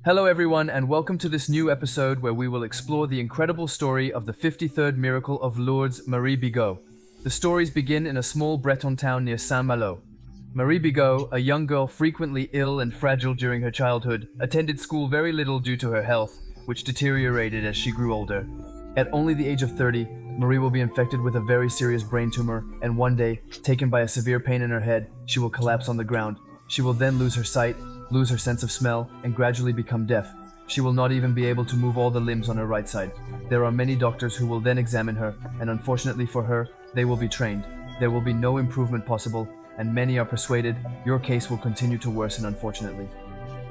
Hello everyone, and welcome to this new episode where we will explore the incredible story of the 53rd miracle of Lourdes, Marie Bigot. The stories begin in a small Breton town near Saint-Malo. Marie Bigot, a young girl frequently ill and fragile during her childhood, attended school very little due to her health, which deteriorated as she grew older. At only the age of 30, Marie will be infected with a very serious brain tumor, and one day, taken by a severe pain in her head, she will collapse on the ground. She will then lose her sight, lose her sense of smell, and gradually become deaf. She will not even be able to move all the limbs on her right side. There are many doctors who will then examine her, and unfortunately for her, they will be trained. There will be no improvement possible, and many are persuaded your case will continue to worsen, unfortunately.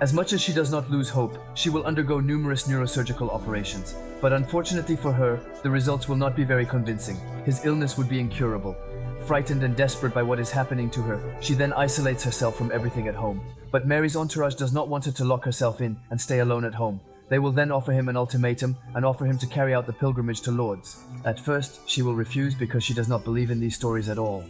As much as she does not lose hope, she will undergo numerous neurosurgical operations. But unfortunately for her, the results will not be very convincing. His illness would be incurable. Frightened and desperate by what is happening to her, she then isolates herself from everything at home. But Mary's entourage does not want her to lock herself in and stay alone at home. They will then offer him an ultimatum and offer him to carry out the pilgrimage to Lourdes. At first, she will refuse because she does not believe in these stories at all.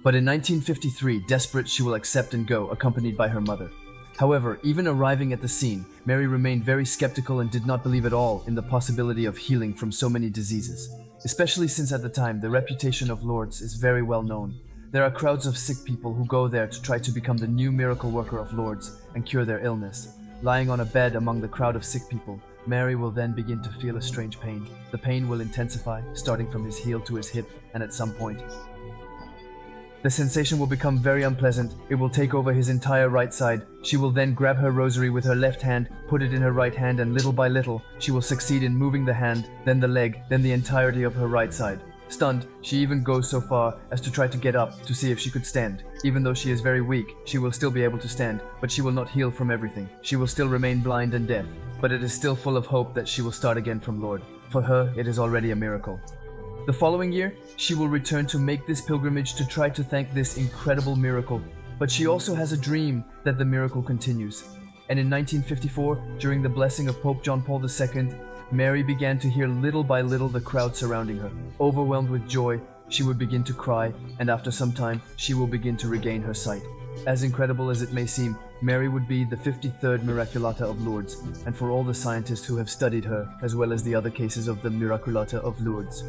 But in 1953, desperate, she will accept and go, accompanied by her mother. However, even arriving at the scene, Mary remained very skeptical and did not believe at all in the possibility of healing from so many diseases. Especially since at the time, the reputation of Lourdes is very well known. There are crowds of sick people who go there to try to become the new miracle worker of Lourdes and cure their illness. Lying on a bed among the crowd of sick people, Mary will then begin to feel a strange pain. The pain will intensify, starting from his heel to his hip, and at some point, the sensation will become very unpleasant. It will take over his entire right side. She will then grab her rosary with her left hand, put it in her right hand, and little by little, she will succeed in moving the hand, then the leg, then the entirety of her right side. Stunned, she even goes so far as to try to get up to see if she could stand. Even though she is very weak, she will still be able to stand, but she will not heal from everything. She will still remain blind and deaf, but it is still full of hope that she will start again from Lourdes. For her, it is already a miracle. The following year, she will return to make this pilgrimage to try to thank this incredible miracle. But she also has a dream that the miracle continues. And in 1954, during the blessing of Pope John Paul II, Mary began to hear little by little the crowd surrounding her. Overwhelmed with joy, she would begin to cry, and after some time, she will begin to regain her sight. As incredible as it may seem, Mary would be the 53rd Miraculata of Lourdes, and for all the scientists who have studied her, as well as the other cases of the Miraculata of Lourdes.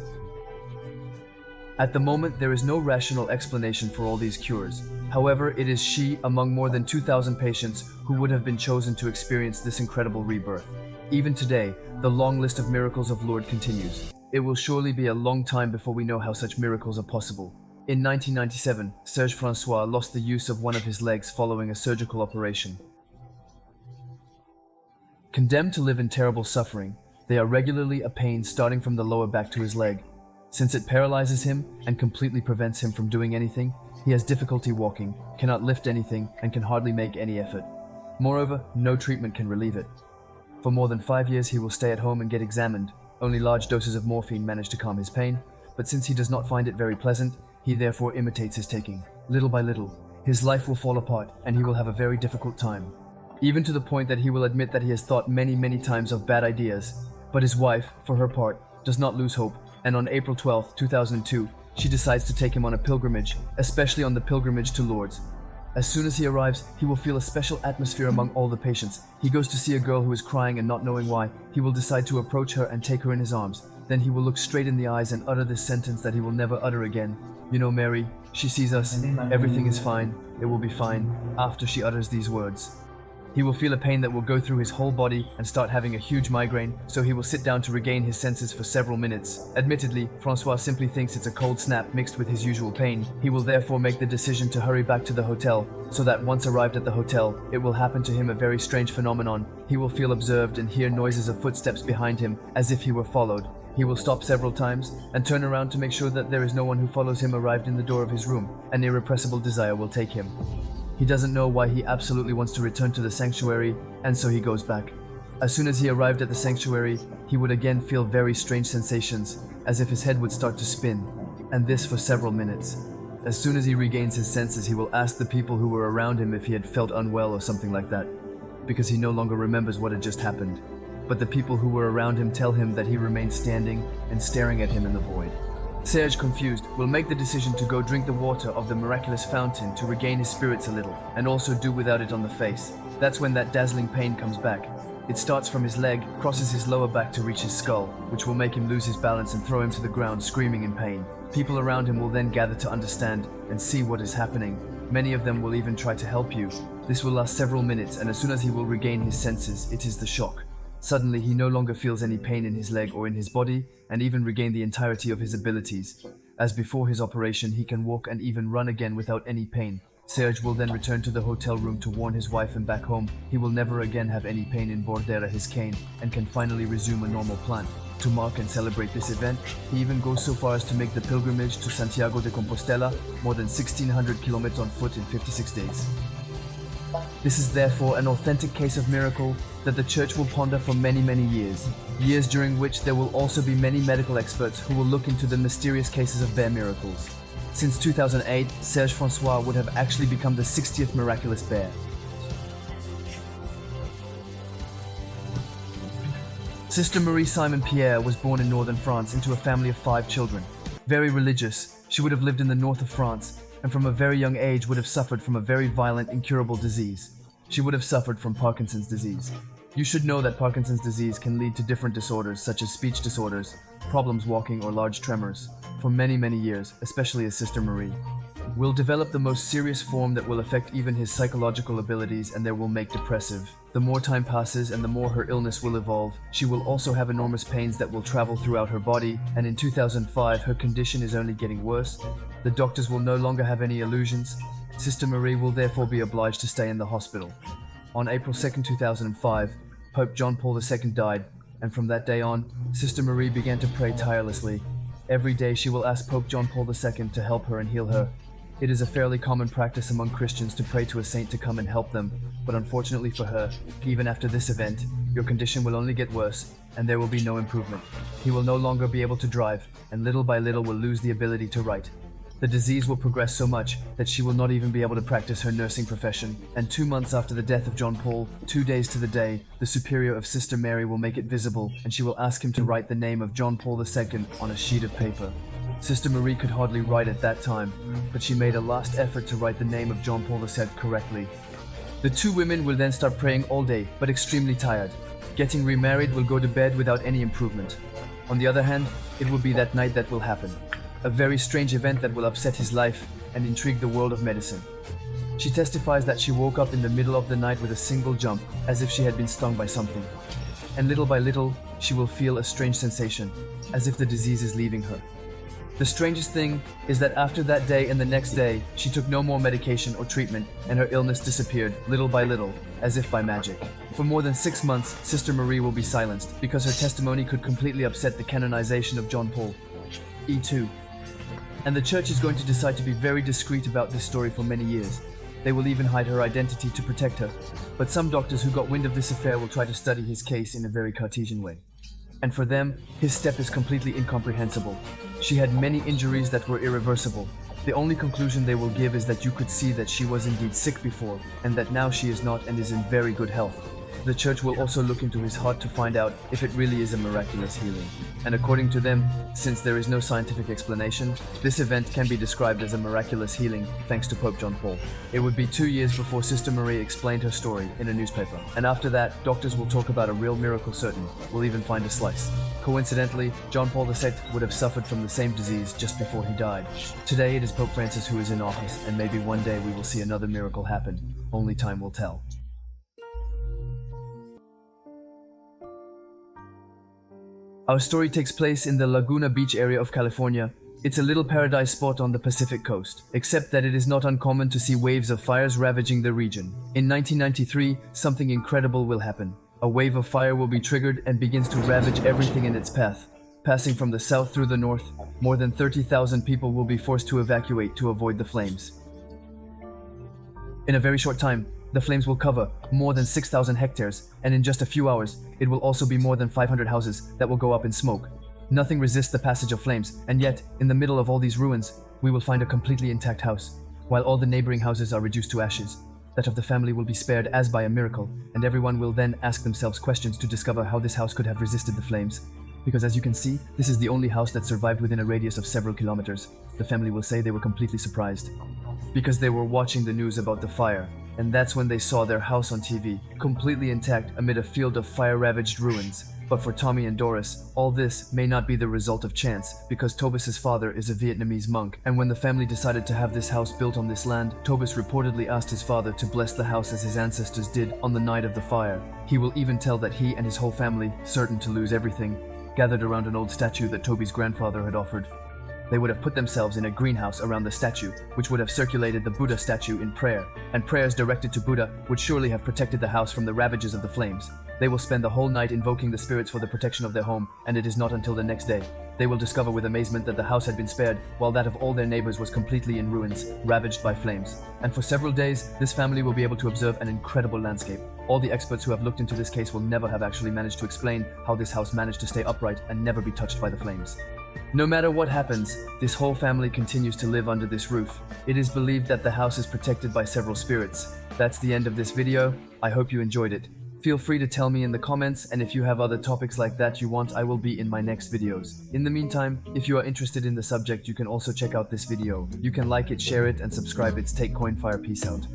At the moment, there is no rational explanation for all these cures. However, it is she, among more than 2,000 patients, who would have been chosen to experience this incredible rebirth. Even today, the long list of miracles of Lourdes continues. It will surely be a long time before we know how such miracles are possible. In 1997, Serge François lost the use of one of his legs following a surgical operation. Condemned to live in terrible suffering, they are regularly a pain starting from the lower back to his leg. Since it paralyzes him and completely prevents him from doing anything, he has difficulty walking, cannot lift anything, and can hardly make any effort. Moreover, no treatment can relieve it. For more than 5 years he will stay at home and get examined. Only large doses of morphine manage to calm his pain, but since he does not find it very pleasant, he therefore imitates his taking. Little by little, his life will fall apart and he will have a very difficult time. Even to the point that he will admit that he has thought many times of bad ideas. But his wife, for her part, does not lose hope, and on April 12, 2002, she decides to take him on a pilgrimage, especially on the pilgrimage to Lourdes. As soon as he arrives, he will feel a special atmosphere among all the patients. He goes to see a girl who is crying and not knowing why. He will decide to approach her and take her in his arms. Then he will look straight in the eyes and utter this sentence that he will never utter again. You know, Mary, she sees us, everything is fine, it will be fine, after she utters these words. He will feel a pain that will go through his whole body and start having a huge migraine, so he will sit down to regain his senses for several minutes. Admittedly, François simply thinks it's a cold snap mixed with his usual pain. He will therefore make the decision to hurry back to the hotel, so that once arrived at the hotel, it will happen to him a very strange phenomenon. He will feel observed and hear noises of footsteps behind him, as if he were followed. He will stop several times and turn around to make sure that there is no one who follows him arrived in the door of his room. An irrepressible desire will take him. He doesn't know why he absolutely wants to return to the sanctuary, and so he goes back. As soon as he arrived at the sanctuary, he would again feel very strange sensations, as if his head would start to spin, and this for several minutes. As soon as he regains his senses, he will ask the people who were around him if he had felt unwell or something like that, because he no longer remembers what had just happened. But the people who were around him tell him that he remained standing and staring at him in the void. Serge, confused, will make the decision to go drink the water of the miraculous fountain to regain his spirits a little, and also do without it on the face. That's when that dazzling pain comes back. It starts from his leg, crosses his lower back to reach his skull, which will make him lose his balance and throw him to the ground screaming in pain. People around him will then gather to understand and see what is happening. Many of them will even try to help you. This will last several minutes, and as soon as he will regain his senses, it is the shock. Suddenly, he no longer feels any pain in his leg or in his body, and even regain the entirety of his abilities. As before his operation, he can walk and even run again without any pain. Serge will then return to the hotel room to warn his wife, and back home, he will never again have any pain in Bordera, his cane, and can finally resume a normal plan. To mark and celebrate this event, he even goes so far as to make the pilgrimage to Santiago de Compostela, more than 1,600 kilometers on foot in 56 days. This is therefore an authentic case of miracle that the Church will ponder for many, many years. Years during which there will also be many medical experts who will look into the mysterious cases of their miracles. Since 2008, Serge François would have actually become the 60th miraculous bear. Sister Marie Simon Pierre was born in northern France into a family of 5 children. Very religious, she would have lived in the north of France, and from a very young age would have suffered from a very violent, incurable disease. She would have suffered from Parkinson's disease. You should know that Parkinson's disease can lead to different disorders such as speech disorders, problems walking, or large tremors. For many, many years, especially as Sister Marie will develop the most serious form that will affect even his psychological abilities, and they will make depressive. The more time passes and the more her illness will evolve, she will also have enormous pains that will travel throughout her body, and in 2005 her condition is only getting worse. The doctors will no longer have any illusions. Sister Marie will therefore be obliged to stay in the hospital. On April 2nd, 2005, Pope John Paul II died, and from that day on, Sister Marie began to pray tirelessly. Every day she will ask Pope John Paul II to help her and heal her. It is a fairly common practice among Christians to pray to a saint to come and help them, but unfortunately for her, even after this event, your condition will only get worse, and there will be no improvement. He will no longer be able to drive, and little by little will lose the ability to write. The disease will progress so much that she will not even be able to practice her nursing profession, and 2 months after the death of John Paul, 2 days to the day, the superior of Sister Mary will make it visible, and she will ask him to write the name of John Paul II on a sheet of paper. Sister Marie could hardly write at that time, but she made a last effort to write the name of John Paul II correctly. The 2 women will then start praying all day, but extremely tired. Getting remarried will go to bed without any improvement. On the other hand, it will be that night that will happen. A very strange event that will upset his life and intrigue the world of medicine. She testifies that she woke up in the middle of the night with a single jump, as if she had been stung by something. And little by little, she will feel a strange sensation, as if the disease is leaving her. The strangest thing is that after that day and the next day, she took no more medication or treatment, and her illness disappeared little by little, as if by magic. For more than 6 months, Sister Marie will be silenced, because her testimony could completely upset the canonization of John Paul. E2. And the Church is going to decide to be very discreet about this story for many years. They will even hide her identity to protect her. But some doctors who got wind of this affair will try to study his case in a very Cartesian way. And for them, his step is completely incomprehensible. She had many injuries that were irreversible. The only conclusion they will give is that you could see that she was indeed sick before, and that now she is not and is in very good health. The Church will also look into his heart to find out if it really is a miraculous healing. And according to them, since there is no scientific explanation, this event can be described as a miraculous healing thanks to Pope John Paul. It would be 2 years before Sister Marie explained her story in a newspaper. And after that, doctors will talk about a real miracle certain. We'll even find a slice. Coincidentally, John Paul II would have suffered from the same disease just before he died. Today it is Pope Francis who is in office, and maybe one day we will see another miracle happen. Only time will tell. Our story takes place in the Laguna Beach area of California. It's a little paradise spot on the Pacific coast, except that it is not uncommon to see waves of fires ravaging the region. In 1993, something incredible will happen. A wave of fire will be triggered and begins to ravage everything in its path. Passing from the south through the north, more than 30,000 people will be forced to evacuate to avoid the flames. In a very short time, the flames will cover more than 6,000 hectares, and in just a few hours, it will also be more than 500 houses that will go up in smoke. Nothing resists the passage of flames, and yet, in the middle of all these ruins, we will find a completely intact house, while all the neighboring houses are reduced to ashes. That of the family will be spared as by a miracle, and everyone will then ask themselves questions to discover how this house could have resisted the flames. Because as you can see, this is the only house that survived within a radius of several kilometers. The family will say they were completely surprised, because they were watching the news about the fire, And that's when they saw their house on TV, completely intact amid a field of fire-ravaged ruins. But for Tommy and Doris, all this may not be the result of chance, because Tobis's father is a Vietnamese monk, and when the family decided to have this house built on this land, Tobis reportedly asked his father to bless the house as his ancestors did on the night of the fire. He will even tell that he and his whole family, certain to lose everything, gathered around an old statue that Toby's grandfather had offered. They would have put themselves in a greenhouse around the statue, which would have circulated the Buddha statue in prayer, and prayers directed to Buddha would surely have protected the house from the ravages of the flames. They will spend the whole night invoking the spirits for the protection of their home, and it is not until the next day they will discover with amazement that the house had been spared, while that of all their neighbors was completely in ruins, ravaged by flames. And for several days, this family will be able to observe an incredible landscape. All the experts who have looked into this case will never have actually managed to explain how this house managed to stay upright and never be touched by the flames. No matter what happens, this whole family continues to live under this roof. It is believed that the house is protected by several spirits. That's the end of this video. I hope you enjoyed it. Feel free to tell me in the comments, and if you have other topics like that you want, I will be in my next videos. In the meantime, if you are interested in the subject, you can also check out this video. You can like it, share it, and subscribe. It's Take Coin Fire. Peace out.